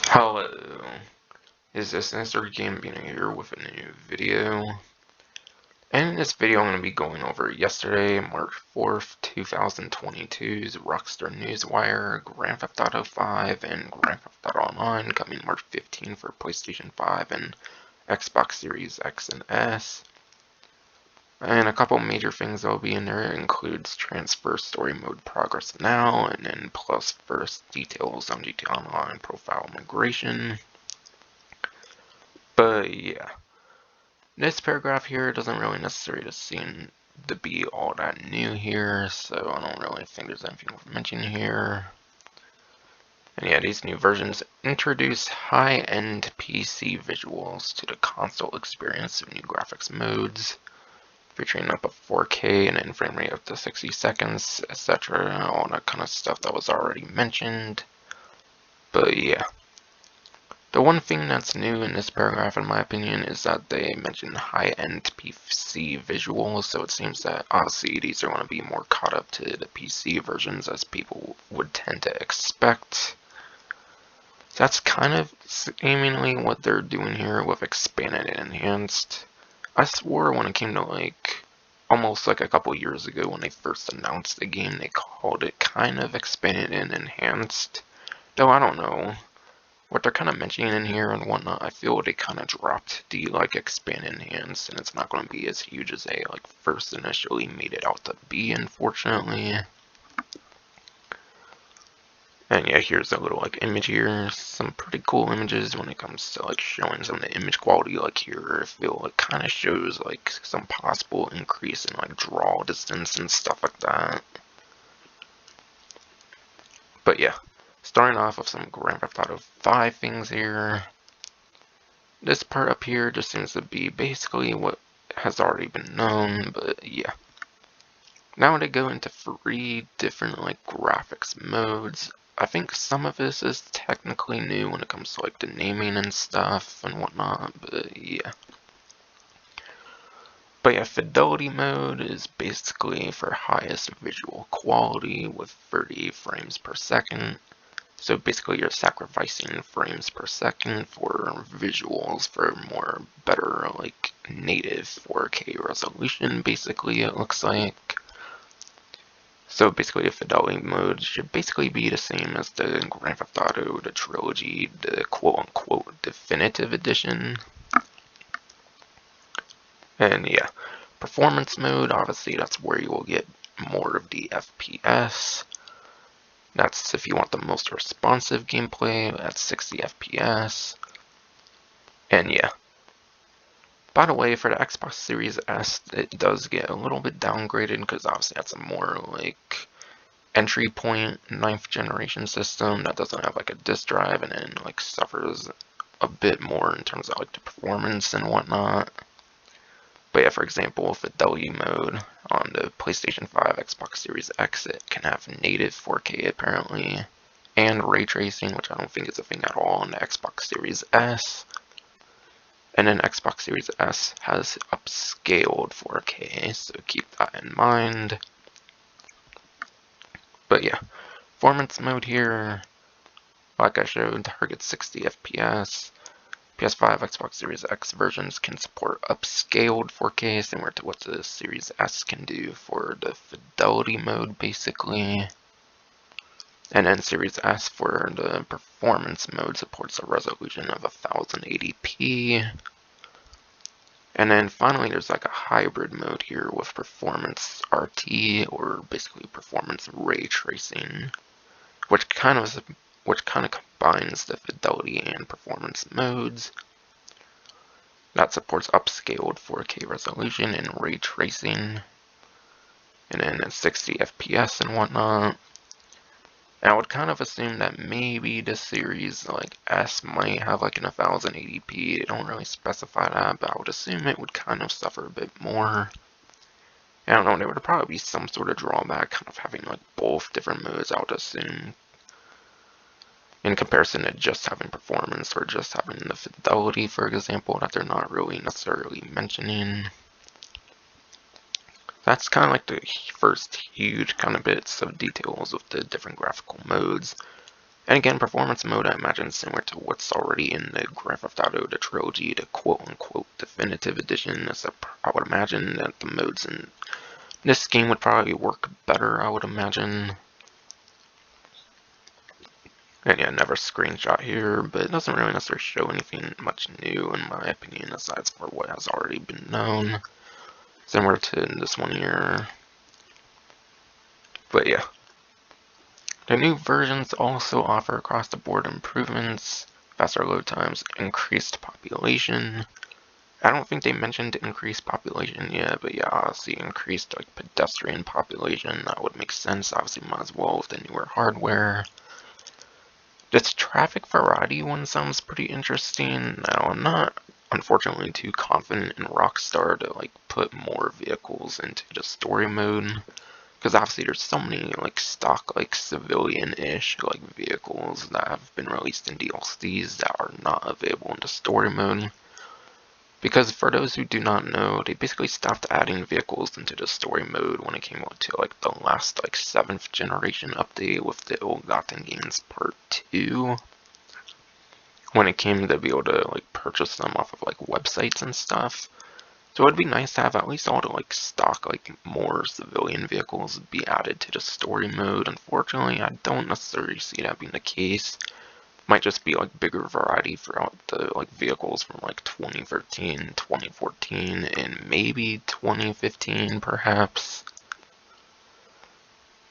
Hello, is this Mr. Gambino here with a new video. And in this video I'm going to be going over yesterday, March 4th, 2022's Rockstar Newswire, Grand Theft Auto 5, and Grand Theft Auto Online coming March 15 for PlayStation 5 and Xbox Series X and S. And a couple major things that will be in there includes transfer story mode progress now, and then plus first details on GTA Online profile migration. But yeah. This paragraph here doesn't really necessarily seem to be all that new here, so I don't really think there's anything worth mentioning here. And yeah, these new versions introduce high-end PC visuals to the console experience of new graphics modes, featuring up to 4K and in frame rate up to 60 seconds, etc. All that kind of stuff that was already mentioned. But yeah. The one thing that's new in this paragraph, in my opinion, is that they mention high-end PC visuals, so it seems that obviously these are going to be more caught up to the PC versions as people would tend to expect. So that's kind of seemingly what they're doing here with expanded and enhanced. I swore when it came to almost like a couple years ago when they first announced the game, they called it kind of expanded and enhanced. Though I don't know. What they're kind of mentioning in here and whatnot, I feel they kind of dropped the expand enhance, and it's not going to be as huge as they first initially made it out to be, unfortunately. And yeah, here's a little image here, some pretty cool images when it comes to showing some of the image quality. Here, I feel it kind of shows some possible increase in draw distance and stuff like that. But yeah. Starting off with some Grand Theft Auto 5 things here. This part up here just seems to be basically what has already been known, but yeah. Now to go into 3 different graphics modes. I think some of this is technically new when it comes to the naming and stuff and whatnot, but yeah. But yeah, Fidelity Mode is basically for highest visual quality with 30 frames per second. So basically you're sacrificing frames per second for visuals for more better native 4K resolution, basically it looks like. So basically the Fidelity Mode should basically be the same as the Grand Theft Auto, the Trilogy, the quote-unquote definitive edition. And yeah, Performance Mode, obviously that's where you will get more of the FPS. That's if you want the most responsive gameplay at 60 FPS. And yeah. By the way, for the Xbox Series S, it does get a little bit downgraded because obviously that's a more entry point 9th generation system that doesn't have a disk drive and then suffers a bit more in terms of the performance and whatnot. But yeah, for example, Fidelity Mode on the PlayStation 5, Xbox Series X, it can have native 4K apparently, and ray tracing, which I don't think is a thing at all on the Xbox Series S. And then Xbox Series S has upscaled 4K, so keep that in mind. But yeah, performance mode here, like I showed, targets 60 FPS. PS5, Xbox Series X versions can support upscaled 4K, similar to what the Series S can do for the Fidelity Mode, basically. And then Series S for the performance mode supports a resolution of 1080p. And then finally there's a hybrid mode here with performance RT, or basically performance ray tracing, which kind of combines the fidelity and performance modes. That supports upscaled 4K resolution and ray tracing, and then at 60 FPS and whatnot. And I would kind of assume that maybe the Series S might have an 1080p. They don't really specify that, but I would assume it would kind of suffer a bit more. I don't know, there would probably be some sort of drawback kind of having both different modes, I would assume, in comparison to just having performance or just having the fidelity, for example, that they're not really necessarily mentioning. That's kind of the first huge kind of bits of details of the different graphical modes. And again, performance mode, I imagine similar to what's already in the Grand Theft Auto, the trilogy, the quote-unquote definitive edition, except I would imagine that the modes in this game would probably work better, I would imagine. And yeah, never screenshot here, but it doesn't really necessarily show anything much new, in my opinion, aside from what has already been known. Similar to this one here. But yeah. The new versions also offer across-the-board improvements, faster load times, increased population. I don't think they mentioned increased population yet, but yeah, obviously increased like pedestrian population. That would make sense. Obviously, might as well with the newer hardware. This traffic variety one sounds pretty interesting. Now, I'm not unfortunately too confident in Rockstar to like put more vehicles into the story mode. Because obviously there's so many like stock like civilian-ish like vehicles that have been released in DLCs that are not available in the story mode. Because for those who do not know, they basically stopped adding vehicles into the story mode when it came out to like the last like 7th generation update with the Ill-Gotten Gains Part 2. When it came to be able to like purchase them off of like websites and stuff. So it'd be nice to have at least all the like stock, like more civilian vehicles be added to the story mode. Unfortunately, I don't necessarily see that being the case. Might just be like bigger variety throughout the like vehicles from like 2013, 2014, and maybe 2015 perhaps.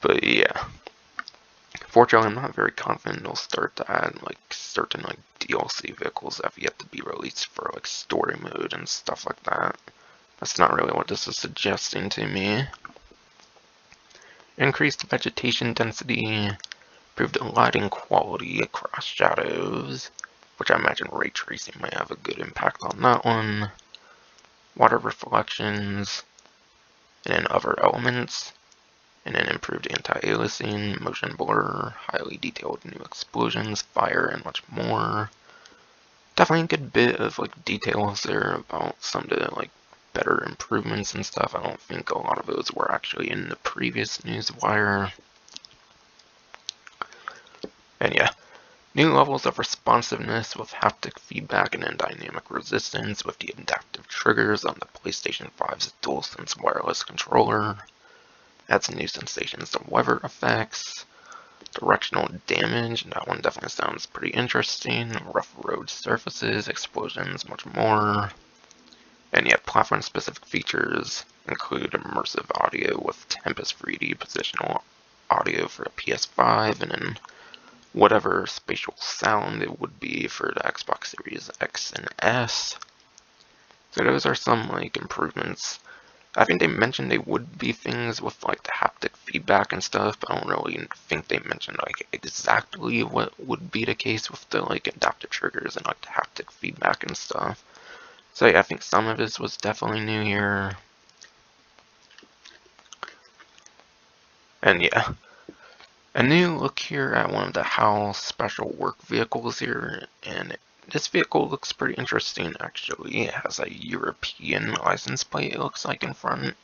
But yeah. Fortunately, I'm not very confident they'll start to add like certain like DLC vehicles that have yet to be released for like story mode and stuff like that. That's not really what this is suggesting to me. Increased vegetation density, improved lighting quality across shadows, which I imagine ray tracing might have a good impact on that one. Water reflections, and then other elements, and then improved anti-aliasing, motion blur, highly detailed new explosions, fire, and much more. Definitely a good bit of like details there about some of the like better improvements and stuff. I don't think a lot of those were actually in the previous newswire. And yeah, new levels of responsiveness with haptic feedback and then dynamic resistance with the adaptive triggers on the PlayStation 5's DualSense wireless controller. Adds new sensations of weather effects. Directional damage, that one definitely sounds pretty interesting. Rough road surfaces, explosions, much more. And yet, platform-specific features include immersive audio with Tempest 3D positional audio for the PS5, and then whatever spatial sound it would be for the Xbox Series X and S. So those are some like improvements. I think they mentioned they would be things with like the haptic feedback and stuff, but I don't really think they mentioned like exactly what would be the case with the like adaptive triggers and like the haptic feedback and stuff. So yeah, I think some of this was definitely new here. And yeah, a new look here at one of the HAL special work vehicles here, and this vehicle looks pretty interesting actually. It has a European license plate, it looks like, in front.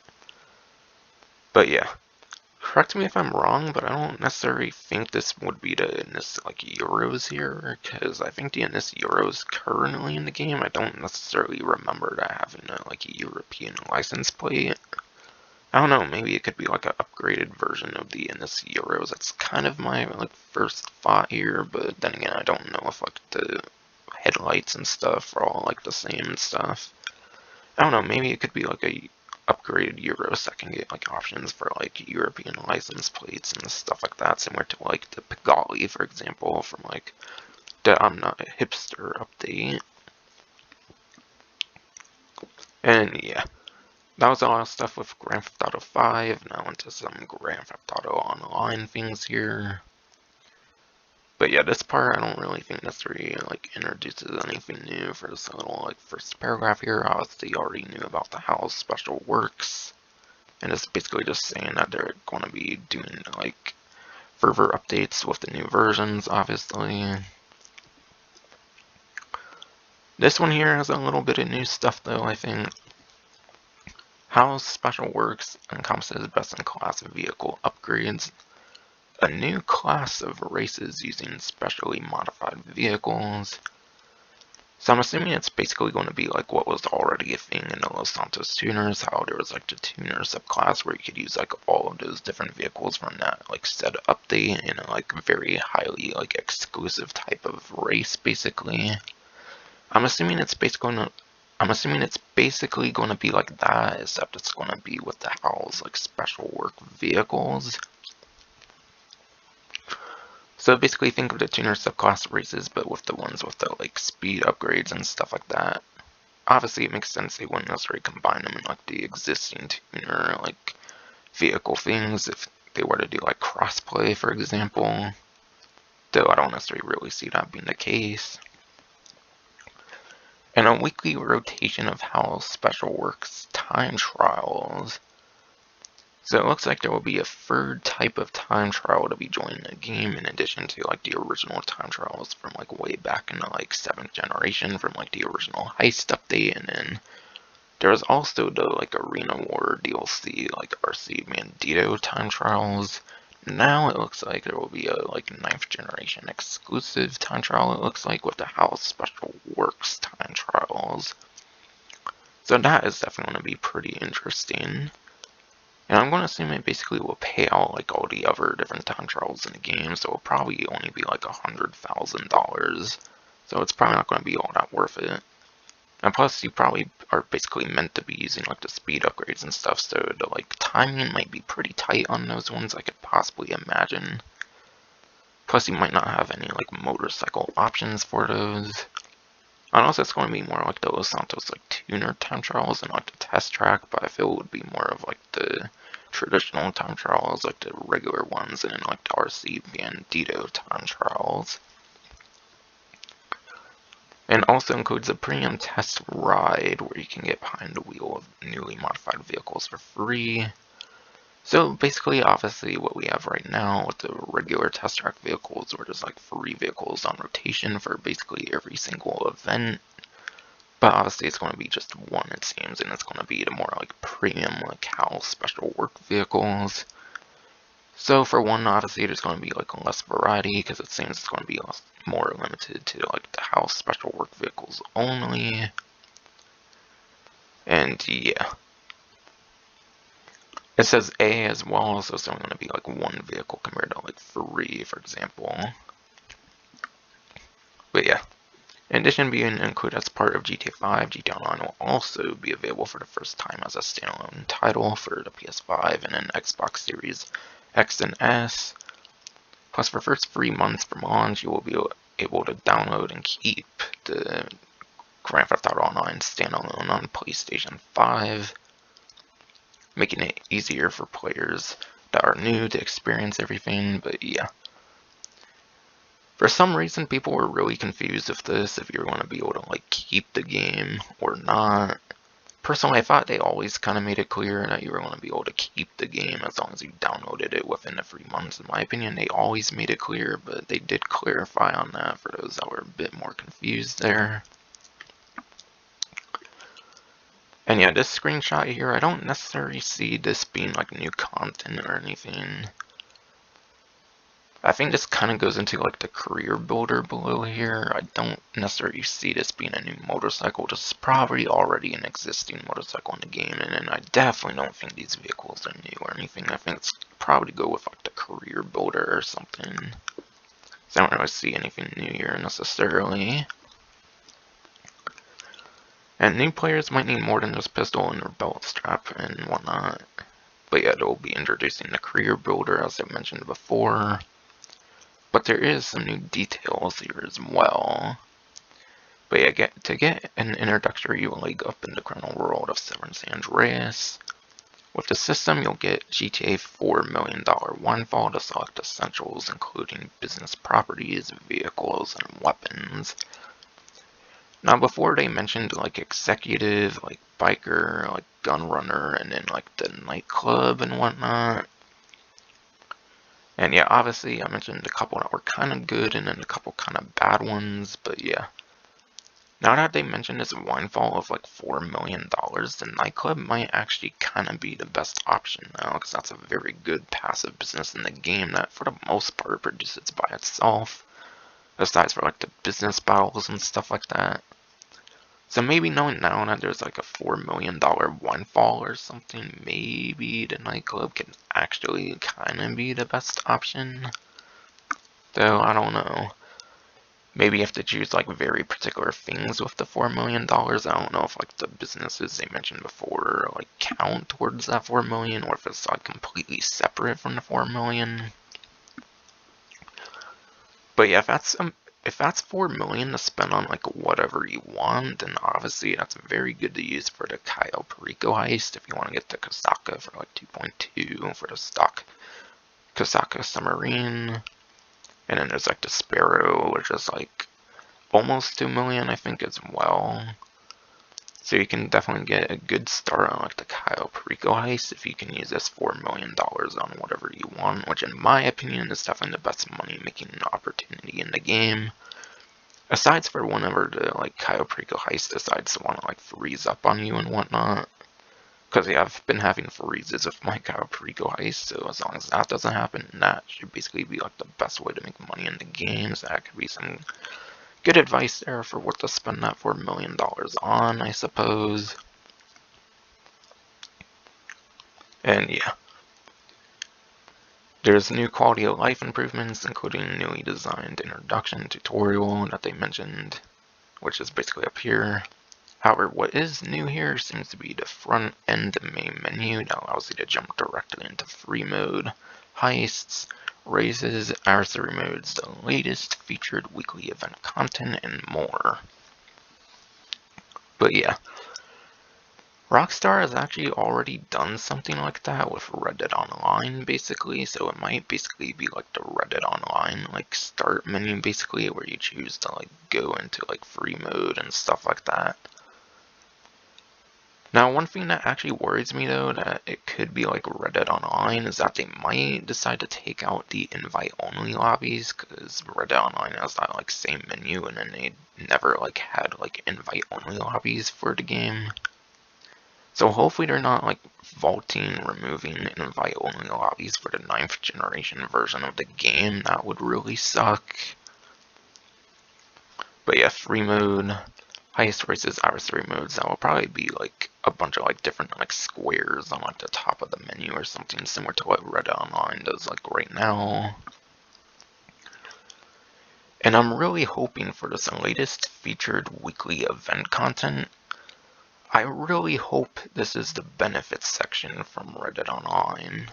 But yeah, correct me if I'm wrong, but I don't necessarily think this would be the NIS like Euros here, because I think the NIS Euros currently in the game, I don't necessarily remember that having a like a European license plate. I don't know, maybe it could be like an upgraded version of the NIS Euros. That's kind of my like first thought here, but then again, I don't know if like the headlights and stuff are all like the same and stuff. I don't know, maybe it could be like a upgraded Euros that can get like options for like European license plates and stuff like that, similar to like the Pigali, for example, from like the I'm Not a Hipster update. And yeah, that was all stuff with Grand Theft Auto 5. Now into some Grand Theft Auto Online things here. But yeah, this part I don't really think necessarily like introduces anything new for this little like first paragraph here. Obviously, you already knew about the HAL's special works, and it's basically just saying that they're going to be doing like further updates with the new versions, obviously. This one here has a little bit of new stuff though, I think. HAL's special works encompasses best-in-class vehicle upgrades. a new class of races using specially modified vehicles. So I'm assuming it's basically going to be like what was already a thing in the Los Santos tuners, how there was like the tuner subclass where you could use like all of those different vehicles from that like said update in a like very highly like exclusive type of race basically. I'm assuming it's basically going to be like that, except it's going to be with the Howl's like special work vehicles. So basically think of the tuner subclass races, but with the ones with the like speed upgrades and stuff like that. Obviously it makes sense they wouldn't necessarily combine them in like the existing tuner like vehicle things if they were to do like crossplay, for example. Though I don't necessarily really see that being the case. And a weekly rotation of Howl's special works time trials. So it looks like there will be a third type of time trial to be joining the game in addition to like the original time trials from like way back in the like 7th generation from like the original heist update, and then there was also the like Arena War DLC like RC Bandito time trials. Now it looks like there will be a like 9th generation exclusive time trial, it looks like, with the Howl's special works time trials. So that is definitely going to be pretty interesting. And I'm going to assume it basically will pay out like all the other different time trials in the game, so it'll probably only be like $100,000. So it's probably not going to be all that worth it. And plus, you probably are basically meant to be using like the speed upgrades and stuff, so the like timing might be pretty tight on those ones, I could possibly imagine. Plus, you might not have any like motorcycle options for those. And also, it's going to be more like the Los Santos like tuner time trials and like the test track, but I feel it would be more of like the traditional time trials, like the regular ones, and then like the RC Bandito time trials. And also includes a premium test ride where you can get behind the wheel of newly modified vehicles for free. So basically, obviously, what we have right now with the regular test track vehicles, where there's like free vehicles on rotation for basically every single event. But obviously, it's going to be just one, it seems, and it's going to be the more like premium, like Howl's special work vehicles. So for one, obviously, there's going to be like less variety because it seems it's going to be more limited to like the Howl's special work vehicles only. And yeah. It says A as well, so it's only going to be like one vehicle compared to like 3, for example. But yeah. In addition to being included as part of GTA 5, GTA Online will also be available for the first time as a standalone title for the PS5 and an Xbox Series X and S. Plus, for the first 3 months from launch, you will be able to download and keep the Grand Theft Auto Online standalone on PlayStation 5. Making it easier for players that are new to experience everything, but yeah. For some reason, people were really confused with this, if you were going to be able to like keep the game or not. Personally, I thought they always kind of made it clear that you were going to be able to keep the game as long as you downloaded it within the 3 months. In my opinion, they always made it clear, but they did clarify on that for those that were a bit more confused there. And yeah, this screenshot here, I don't necessarily see this being like new content or anything. I think this kind of goes into like the career builder below here. I don't necessarily see this being a new motorcycle. This is probably already an existing motorcycle in the game, and I definitely don't think these vehicles are new or anything. I think it's probably go with like the career builder or something. So I don't really see anything new here necessarily. And new players might need more than just pistol and their belt strap and whatnot. But yeah, they'll be introducing the career builder as I mentioned before. But there is some new details here as well. But yeah, to get an introductory leg up in the criminal world of San Andreas. With the system, you'll get GTA $4 million windfall to select essentials, including business properties, vehicles, and weapons. Now, before they mentioned like executive, like biker, like gun runner, and then like the nightclub and whatnot. And yeah, obviously I mentioned a couple that were kind of good and then a couple kind of bad ones, but yeah. Now that they mentioned this windfall of like $4 million, the nightclub might actually kind of be the best option now, because that's a very good passive business in the game that for the most part produces by itself, aside for like the business battles and stuff like that. So maybe knowing now that there's like a $4 million windfall or something, maybe the nightclub can actually kind of be the best option. Though, I don't know. Maybe you have to choose like very particular things with the $4 million. I don't know if like the businesses they mentioned before like count towards that 4 million, or if it's like completely separate from the 4 million. But yeah, if that's 4 million to spend on like whatever you want, then obviously that's very good to use for the Cayo Perico heist if you want to get the Kosaka for like 2.2 for the stock Kosaka submarine. And then there's like the Sparrow, which is like almost 2 million, I think, as well. So you can definitely get a good start on like the Cayo Perico heist if you can use this $4 million on whatever you want, which in my opinion is definitely the best money making opportunity in the game. Aside for whenever the like Cayo Perico heist decides to want to like freeze up on you and whatnot. Because yeah, I've been having freezes with my Cayo Perico heist, so as long as that doesn't happen, that should basically be like the best way to make money in the game. So that could be some good advice there for what to spend that $4 million on, I suppose. And yeah. There's new quality of life improvements, including newly designed introduction tutorial that they mentioned, which is basically up here. However, what is new here seems to be the front end main menu that allows you to jump directly into free mode, heists, raises, adversary modes, the latest featured weekly event content, and more. But yeah, Rockstar has actually already done something like that with Reddit Online, basically, so it might basically be like the Reddit Online, like, start menu, basically, where you choose to, like, go into, like, free mode and stuff like that. Now, one thing that actually worries me, though, that it could be like Reddit Online, is that they might decide to take out the invite-only lobbies, because Reddit Online has that, like, same menu, and then they never, like, had, like, invite-only lobbies for the game. So hopefully they're not, like, removing invite-only lobbies for the 9th generation version of the game. That would really suck. But yeah, free mode, highest races, adversary modes, that will probably be like a bunch of like different like squares on like the top of the menu or something similar to what Reddit Online does like right now. And I'm really hoping for this latest featured weekly event content. I really hope this is the benefits section from Reddit Online.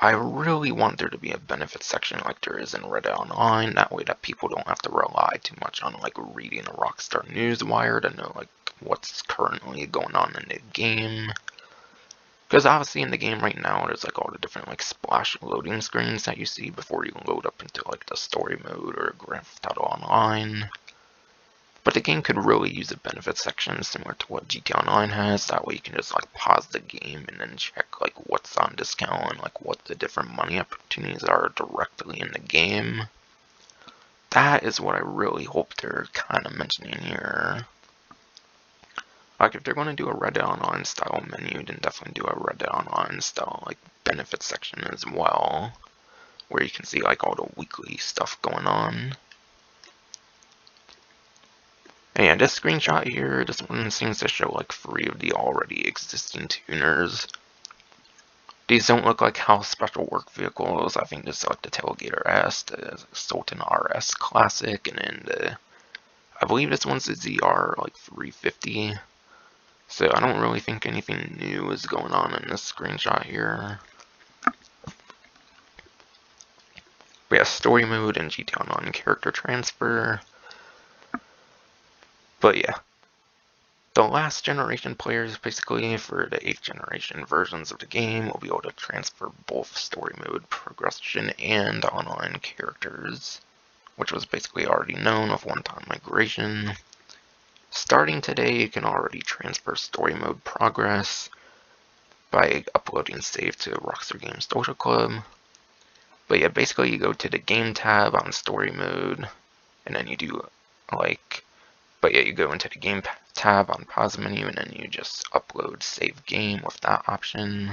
I really want there to be a benefits section like there is in Reddit Online, that way that people don't have to rely too much on like reading a Rockstar Newswire to know like what's currently going on in the game. Because obviously in the game right now there's like all the different like splash loading screens that you see before you load up into like the story mode or Grand Theft Auto Online. But the game could really use a benefits section similar to what GTA Online has. That way you can just like pause the game and then check like what's on discount and like what the different money opportunities are directly in the game. That is what I really hope they're kind of mentioning here. Like if they're going to do a Reddit Online style menu, then definitely do a Reddit Online style like benefits section as well, where you can see like all the weekly stuff going on. And yeah, this screenshot here, this one seems to show like 3 of the already existing tuners. These don't look like house special work vehicles. I think this is like the Tailgater S, the Sultan RS Classic, and then the, I believe this one's the ZR like 350. So I don't really think anything new is going on in this screenshot here. We have story mode and GTA Online character transfer. But yeah, the last generation players, basically for the 8th generation versions of the game, will be able to transfer both story mode progression and online characters, which was basically already known of one-time migration. Starting today, you can already transfer story mode progress by uploading save to Rockstar Games Social Club. But yeah, basically you go to the game tab on story mode, and then you do like But yeah, you go into the game tab on pause menu, and then you just upload save game with that option.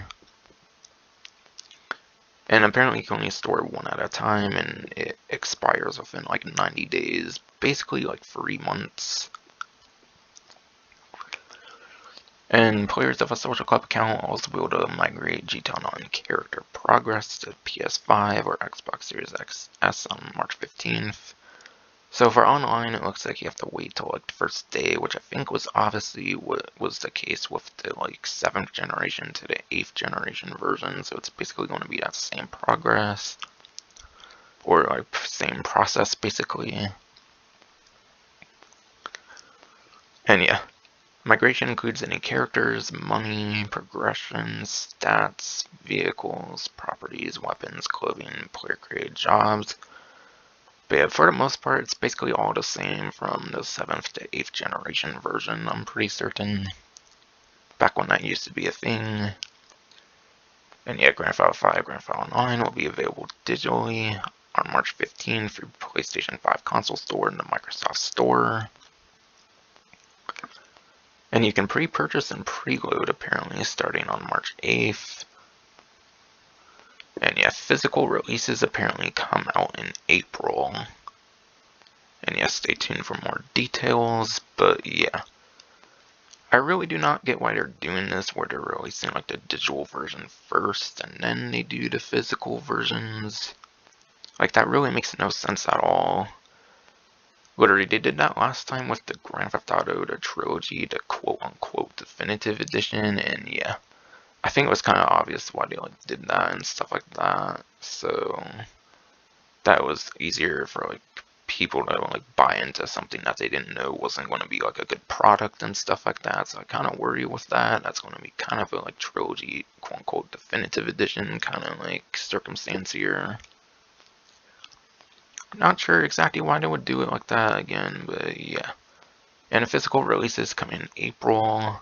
And apparently you can only store one at a time, and it expires within like 90 days, basically like 3 months. And players of a social club account will also be able to migrate GTA Online character progress to PS5 or Xbox Series XS on March 15th. So for online, it looks like you have to wait till like the first day, which I think was obviously what was the case with the like 7th generation to the 8th generation version. So it's basically going to be that same progress, or like same process basically. And yeah, migration includes any characters, money, progressions, stats, vehicles, properties, weapons, clothing, player-created jobs. But yeah, for the most part, it's basically all the same from the 7th to 8th generation version, I'm pretty certain. Back when that used to be a thing. And yeah, Grand Theft Auto 5, Grand Theft Auto Online will be available digitally on March 15th through PlayStation 5 console store and the Microsoft Store. And you can pre-purchase and preload apparently starting on March 8th. And yeah, physical releases apparently come out in April. And yeah, stay tuned for more details, but yeah. I really do not get why they're doing this, where they're releasing like the digital version first, and then they do the physical versions. Like, that really makes no sense at all. Literally, they did that last time with the Grand Theft Auto, the trilogy, the quote-unquote definitive edition, and yeah. I think it was kind of obvious why they like did that and stuff like that, so that was easier for like people to like buy into something that they didn't know wasn't going to be like a good product and stuff like that. So I kind of worry with that. That's going to be kind of a like trilogy, quote unquote, definitive edition kind of like circumstance here. Not sure exactly why they would do it like that again, but yeah. And the physical releases come in April.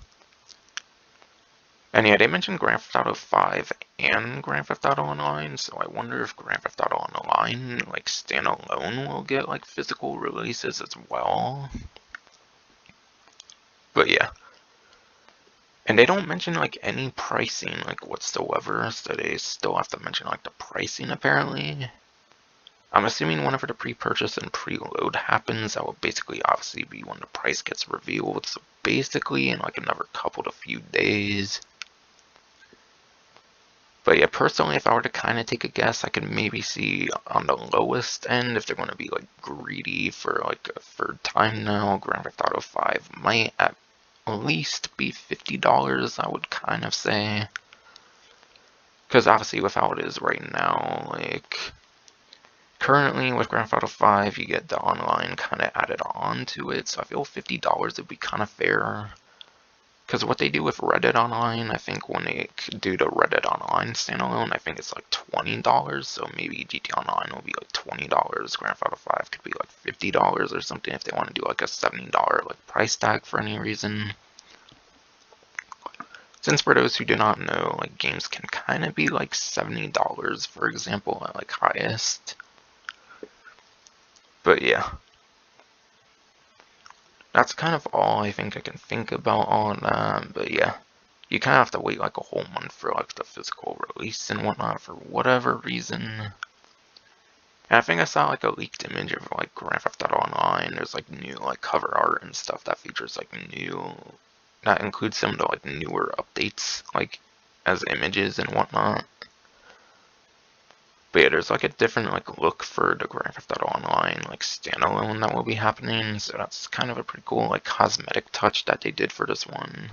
And yeah, they mentioned Grand Theft Auto 5 and Grand Theft Auto Online, so I wonder if Grand Theft Auto Online, like, standalone will get, like, physical releases as well. But yeah. And they don't mention, like, any pricing, like, whatsoever, so they still have to mention, like, the pricing, apparently. I'm assuming whenever the pre-purchase and preload happens, that will basically obviously be when the price gets revealed, so basically in, like, another couple to few days. But yeah, personally, if I were to kind of take a guess, I could maybe see on the lowest end, if they're going to be like greedy for like a third time now, Grand Theft Auto 5 might at least be $50, I would kind of say. Because obviously with how it is right now, like, currently with Grand Theft Auto 5, you get the online kind of added on to it, so I feel $50 would be kind of fair. Because what they do with Reddit Online, I think when they do the Reddit Online standalone, I think it's like $20, so maybe GTA Online will be like $20, Grand Theft Auto 5 could be like $50 or something if they want to do like a $70 like price tag for any reason. Since for those who do not know, like games can kind of be like $70, for example, at like highest. But yeah. That's kind of all I think I can think about on that, but yeah. You kind of have to wait like a whole month for like the physical release and whatnot for whatever reason. And I think I saw like a leaked image of like Grand Theft Auto Online. There's like new like cover art and stuff that features like that includes some of the like newer updates like as images and whatnot. But yeah, there's like a different like look for the Grand Theft Auto Online like standalone that will be happening. So that's kind of a pretty cool like cosmetic touch that they did for this one.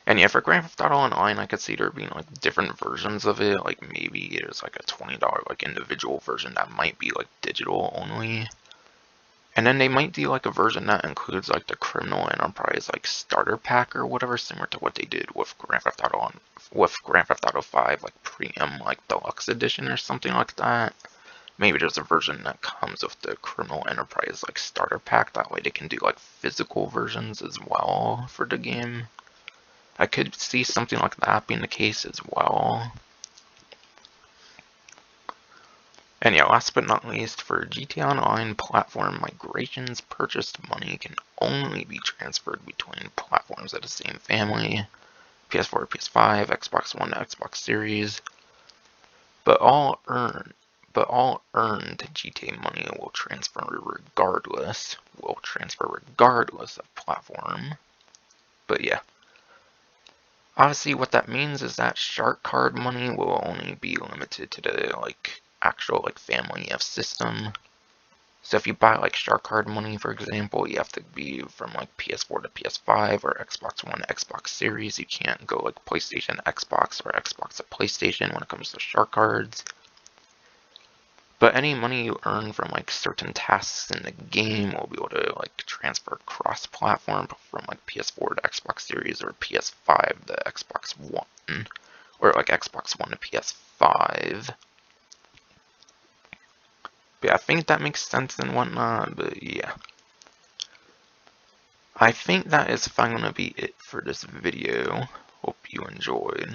And yeah, for Grand Theft Auto Online, I could see there being like different versions of it. Like maybe there's like a $20 like individual version that might be like digital only. And then they might do like a version that includes like the Criminal Enterprise like starter pack or whatever, similar to what they did with Grand Theft Auto 5 like Premium like Deluxe Edition or something like that. Maybe there's a version that comes with the Criminal Enterprise like starter pack. That way they can do like physical versions as well for the game. I could see something like that being the case as well. And yeah, last but not least, for GTA Online platform migrations, purchased money can only be transferred between platforms of the same family, PS4, PS5, Xbox One, Xbox Series, but all earned GTA money will transfer regardless of platform. But yeah. Obviously, what that means is that shark card money will only be limited to the actual family of system. So if you buy shark card money, for example, you have to be from PS4 to PS5 or Xbox One to Xbox Series. You can't go PlayStation to Xbox or Xbox to PlayStation when it comes to shark cards. But any money you earn from certain tasks in the game will be able to transfer cross-platform from PS4 to Xbox Series or PS5 to Xbox One, or Xbox One to PS5. But yeah, I think that makes sense and whatnot, but yeah. I think that is finally going to be it for this video. Hope you enjoyed.